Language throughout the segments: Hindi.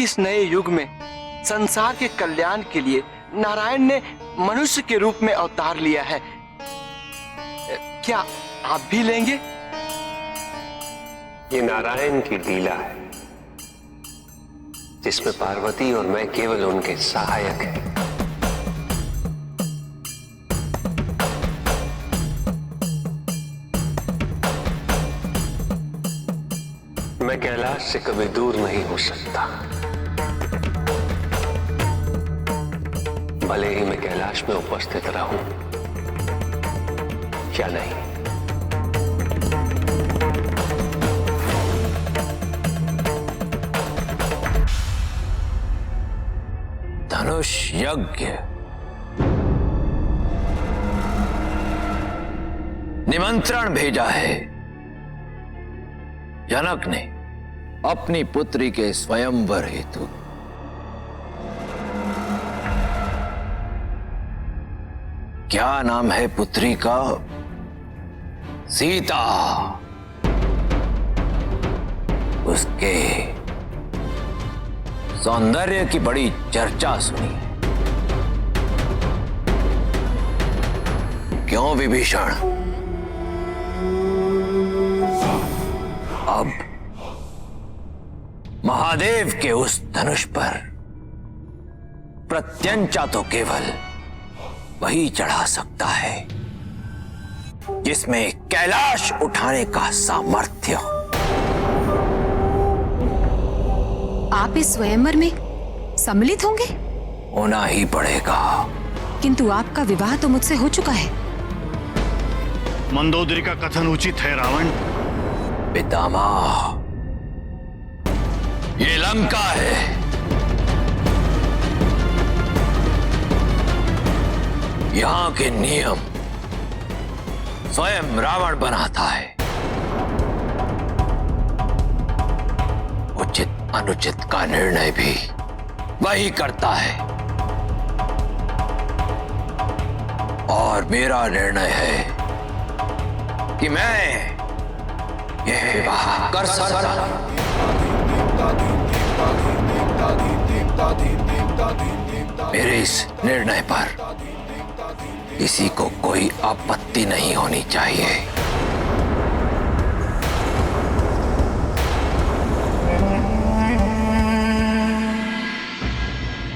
इस नए युग में संसार के कल्याण के लिए नारायण ने मनुष्य के रूप में अवतार लिया है। क्या आप भी लेंगे? ये नारायण की लीला है जिसमें पार्वती और मैं केवल उनके सहायक हैं। मैं कैलाश से कभी दूर नहीं हो सकता, भले ही मैं कैलाश में उपस्थित रहूं या नहीं। धनुष यज्ञ निमंत्रण भेजा है जनक ने अपनी पुत्री के स्वयंवर हेतु। क्या नाम है पुत्री का? सीता। उसके सौंदर्य की बड़ी चर्चा सुनी है। क्यों विभीषण? अब महादेव के उस धनुष पर प्रत्यंचा तो केवल वही चढ़ा सकता है जिसमें कैलाश उठाने का सामर्थ्य हो। आप इस स्वयंवर में सम्मिलित होंगे? होना ही पड़ेगा। किंतु आपका विवाह तो मुझसे हो चुका है। मंदोदरी का कथन उचित है रावण। पितामह, ये लंका है। यहां के नियम स्वयं रावण बनाता है। उचित अनुचित का निर्णय भी वही करता है। और मेरा निर्णय है कि मैं यह विवाह कर सकता। मेरे इस निर्णय पर किसी को कोई आपत्ति नहीं होनी चाहिए।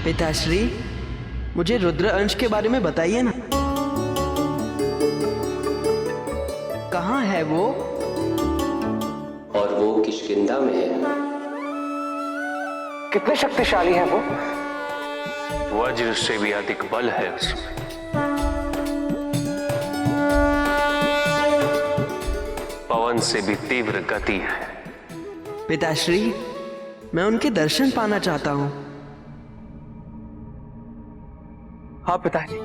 पिताश्री, मुझे रुद्र अंश के बारे में बताइए ना। कहाँ है वो? और वो किष्किंधा में है। कितने शक्तिशाली हैं वो? वज्र से भी अधिक बल है उसमें। पवन से भी तीव्र गति है। पिताश्री, मैं उनके दर्शन पाना चाहता हूँ। हाँ पिताजी,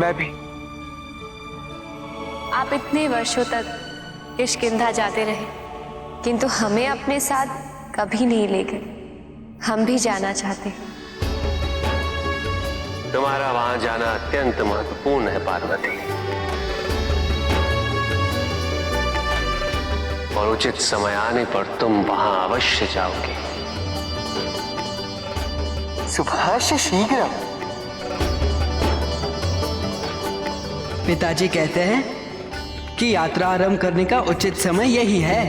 मैं भी। आप इतने वर्षों तक किष्किंधा जाते रहे, किंतु हमें अपने साथ कभी नहीं ले गए। हम भी जाना चाहते। तुम्हारा वहां जाना अत्यंत महत्वपूर्ण है पार्वती, और उचित समय आने पर तुम वहां अवश्य जाओगे। सुभाष शीघ्र। पिताजी कहते हैं कि यात्रा आरंभ करने का उचित समय यही है।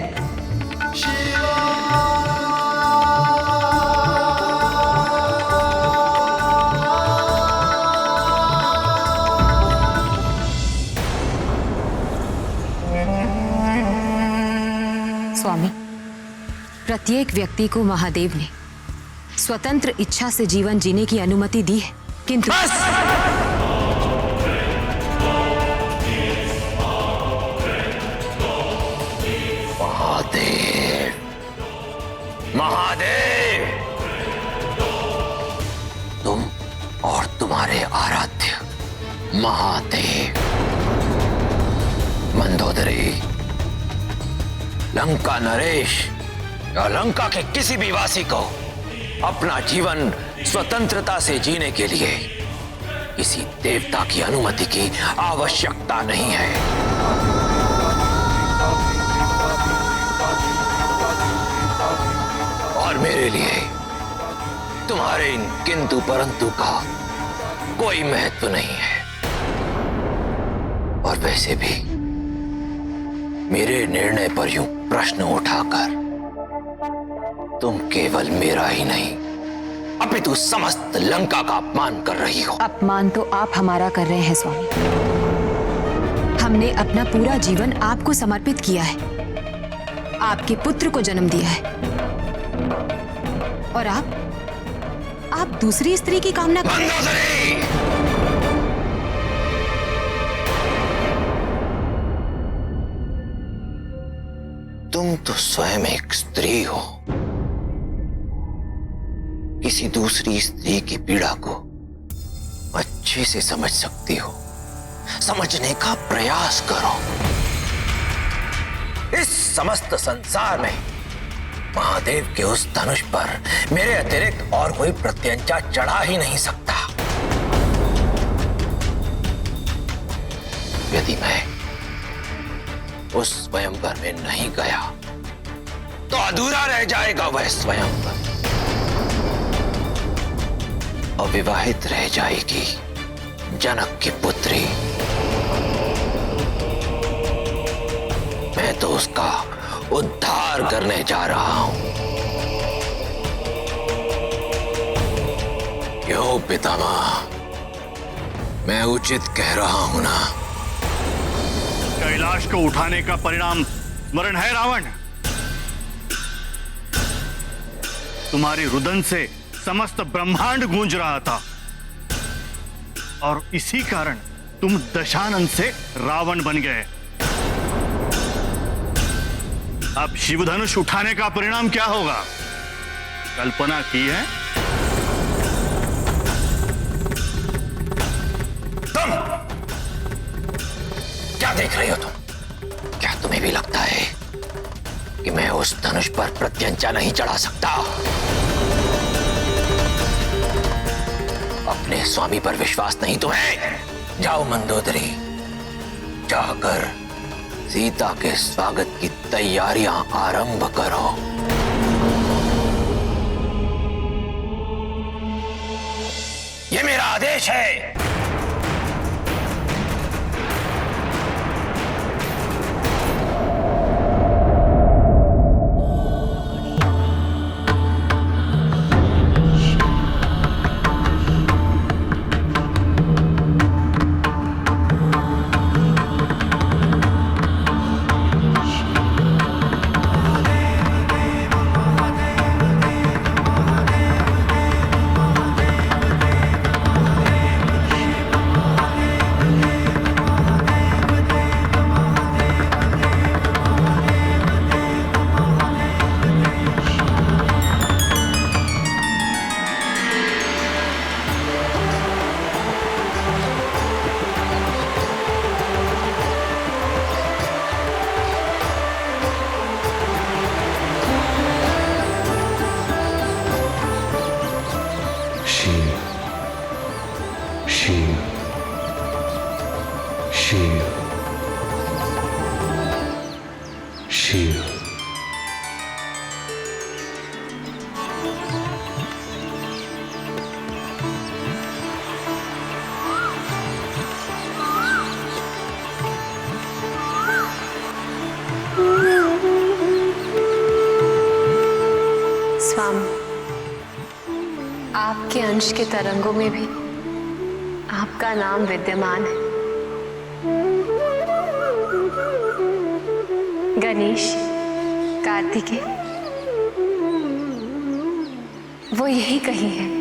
स्वामी, प्रत्येक व्यक्ति को महादेव ने स्वतंत्र इच्छा से जीवन जीने की अनुमति दी है, किंतु महादेव, महादेव, तुम और तुम्हारे आराध्य महादेव। मंदोदरी, लंका नरेश या लंका के किसी भी वासी को अपना जीवन स्वतंत्रता से जीने के लिए किसी देवता की अनुमति की आवश्यकता नहीं है। और और मेरे लिए तुम्हारे इन किंतु परंतु का कोई महत्व नहीं है। और वैसे भी मेरे निर्णय पर यूं प्रश्न उठाकर तुम केवल मेरा ही नहीं अपितु समस्त लंका का अपमान कर रही हो। अपमान तो आप हमारा कर रहे हैं स्वामी। हमने अपना पूरा जीवन आपको समर्पित किया है, आपके पुत्र को जन्म दिया है, और आप दूसरी स्त्री की कामना कर रहे हैं। तुम तो स्वयं एक स्त्री हो। किसी दूसरी स्त्री की पीड़ा को अच्छे से समझ सकती हो, समझने का प्रयास करो। इस समस्त संसार में महादेव के उस धनुष पर मेरे अतिरिक्त और कोई प्रत्यंचा चढ़ा ही नहीं सकता। यदि मैं उस स्वयंवर में नहीं गया तो अधूरा रह जाएगा वह स्वयंवर। अविवाहित रह जाएगी जनक की पुत्री। मैं तो उसका उद्धार करने जा रहा हूं। क्यों पितामह, मैं उचित कह रहा हूं ना? कैलाश को उठाने का परिणाम स्मरण है रावण? तुम्हारी रुदन से समस्त ब्रह्मांड गूंज रहा था, और इसी कारण तुम दशानन से रावण बन गए। अब शिवधनुष उठाने का परिणाम क्या होगा? कल्पना की है? तुम क्या देख रही हो? क्या तुम्हें भी लगता है कि मैं उस धनुष पर प्रत्यंचा नहीं चढ़ा सकता? अपने स्वामी पर विश्वास नहीं तुम्हें? जाओ मंदोदरी, जाकर सीता के स्वागत की तैयारियां आरंभ करो। ये मेरा आदेश है। स्वामी, आपके अंश के तरंगों में भी आपका नाम विद्यमान है। गणेश, कार्तिकेय, वो यही कहीं है।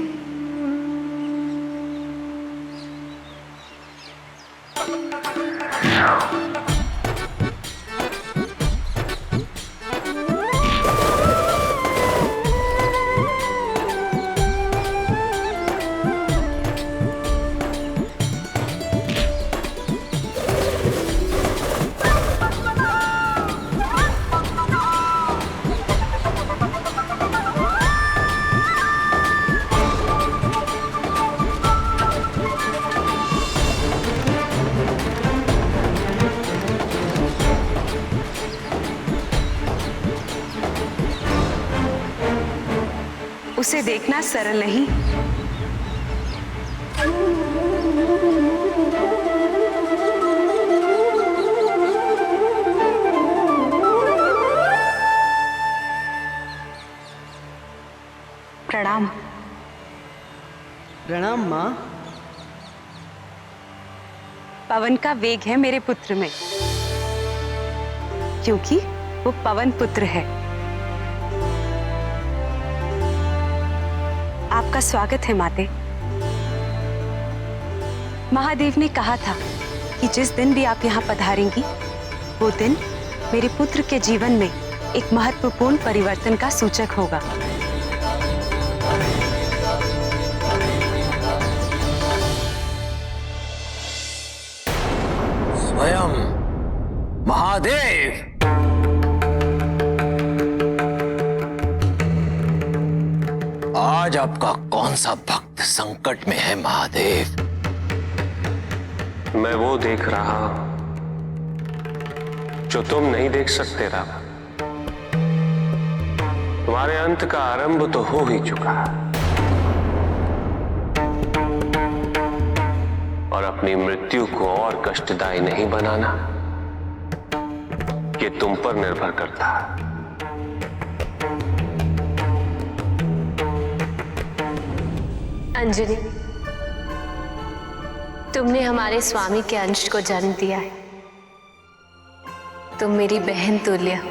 उसे देखना सरल नहीं। प्रणाम। प्रणाम माँ। पवन का वेग है मेरे पुत्र में, क्योंकि वो पवन पुत्र है। आपका स्वागत है माते। महादेव ने कहा था कि जिस दिन भी आप यहाँ पधारेंगी, वो दिन मेरे पुत्र के जीवन में एक महत्वपूर्ण परिवर्तन का सूचक होगा। स्वयं महादेव। आज आपका कौन सा भक्त संकट में है महादेव? मैं वो देख रहा हूं जो तुम नहीं देख सकते रावण। तुम्हारे अंत का आरंभ तो हो ही चुका है, और अपनी मृत्यु को और कष्टदायी नहीं बनाना, ये तुम पर निर्भर करता है। अंजलि, तुमने हमारे स्वामी के अंश को जन्म दिया है। तुम मेरी बहन तुल्य हो।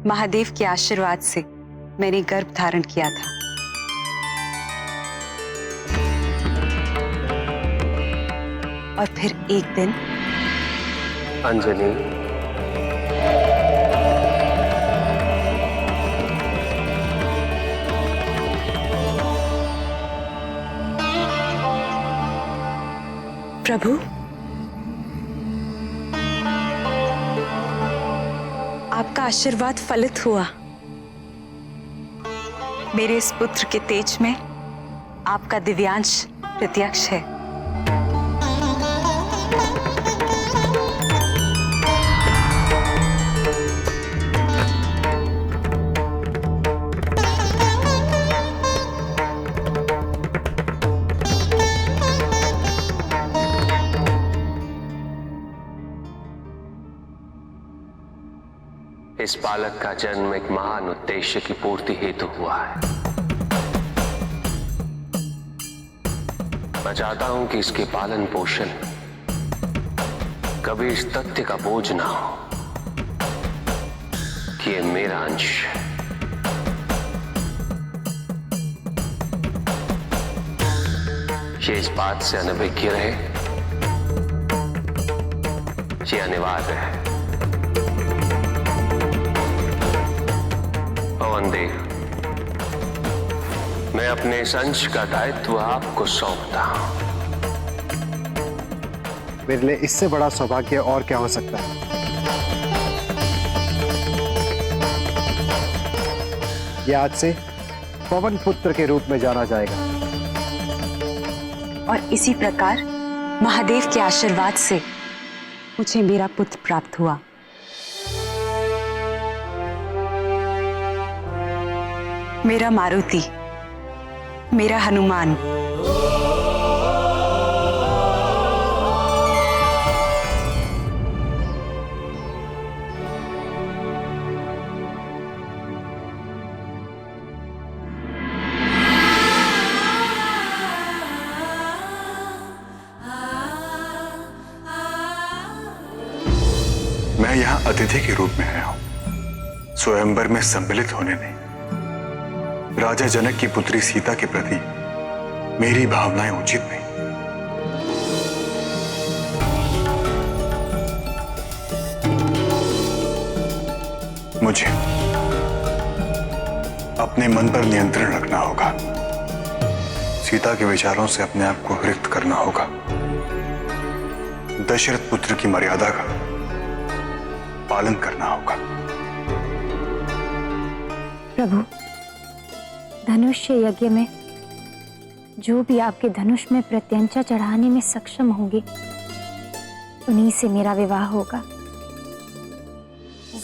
महादेव के आशीर्वाद से मैंने गर्भ धारण किया था। और फिर एक दिन अंजलि, प्रभु, आपका आशीर्वाद फलित हुआ। मेरे इस पुत्र के तेज में आपका दिव्यांश प्रत्यक्ष है। इस बालक का जन्म एक महान उद्देश्य की पूर्ति हेतु हुआ है। मैं चाहता हूं कि इसके पालन पोषण कभी इस तथ्य का बोझ ना हो कि ये मेरा अंश है। ये इस बात से अनभिज्ञ रहे, ये अनिवार्य है। पवन देव, मैं अपने इस अंश का दायित्व आपको सौंपता हूं। मेरे लिए इससे बड़ा सौभाग्य और क्या हो सकता है। यह आज से पवन पुत्र के रूप में जाना जाएगा। और इसी प्रकार महादेव के आशीर्वाद से मुझे मेरा पुत्र प्राप्त हुआ। मेरा मारुति, मेरा हनुमान। मैं यहाँ अतिथि के रूप में आया हूं, स्वयंवर में सम्मिलित होने नहीं। राजा जनक की पुत्री सीता के प्रति मेरी भावनाएं उचित नहीं। मुझे अपने मन पर नियंत्रण रखना होगा। सीता के विचारों से अपने आप को रिक्त करना होगा। दशरथ पुत्र की मर्यादा का पालन करना होगा। प्रभु, धनुष्य यज्ञ में जो भी आपके धनुष में प्रत्यंचा चढ़ाने में सक्षम होंगे उन्हीं से मेरा विवाह होगा।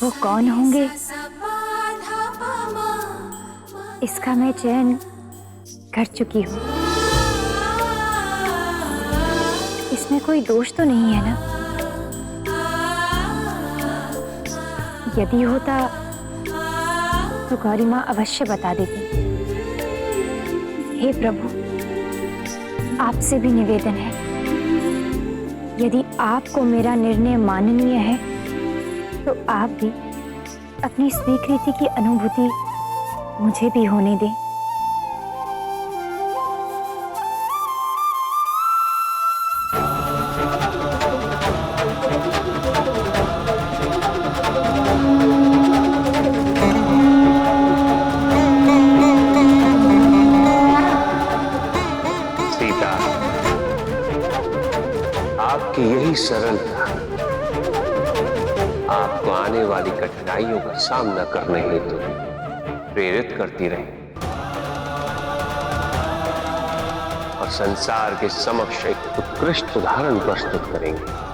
वो कौन होंगे इसका मैं चयन कर चुकी हूँ। इसमें कोई दोष तो नहीं है ना? यदि होता तो गौरी माँ अवश्य बता देती। हे प्रभु, आपसे भी निवेदन है, यदि आपको मेरा निर्णय माननीय है तो आप भी अपनी स्वीकृति की अनुभूति मुझे भी होने दें। आपकी यही सरलता आपको आने वाली कठिनाइयों का सामना करने हेतु प्रेरित करती रही और संसार के समक्ष एक उत्कृष्ट उदाहरण प्रस्तुत करेंगे।